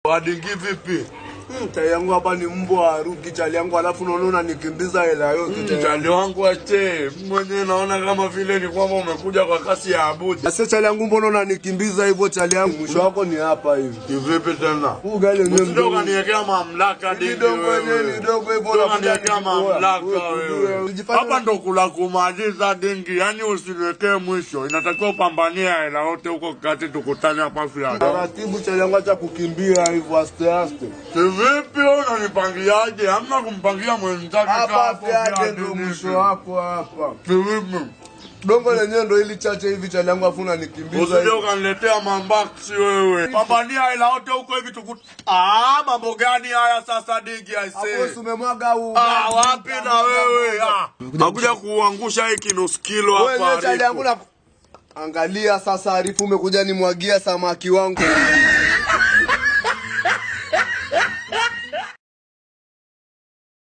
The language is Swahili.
Wadingi vipi? Chali yangu hapa ni mbwa ruki chali yangu, alafu unaona nikimbiza hela yote. Chali wangu ache mwenye naona kama vile ni kwamba umekuja kwa kasi ya Abuja. Sasa chali yangu mbona unanikimbiza hivyo chali yangu? Mwisho wako ni hapa hivi. Kivipi tena? Huu gari wenyewe ndio kaniwekea mamlaka dingi. Ndogo hivyo unaniwekea mamlaka wewe. Hapa ndo kula kumaliza dingi, yani usiniwekee mwisho. Inatakiwa upambania hela yote huko kati tukutane hapa fulani. Taratibu chali yangu, acha kukimbia hivyo aste aste. Vipi unanipangiaje? Hamna kumpangia mwenzake hapo yake ndo mwisho wako hapa. Vipi? Dongo lenyewe ndo ili chache hivi chali yangu, afu unanikimbiza. Usije ukaniletea mambaksi wewe. Pambania hela yote huko hivi mambo gani haya sasa dingi aise? Hapo umemwaga huu. Wapi na wewe? Nakuja kuangusha hiki nusu kilo hapa. Wewe chali yangu, angalia sasa Arifu, umekuja nimwagia samaki wangu.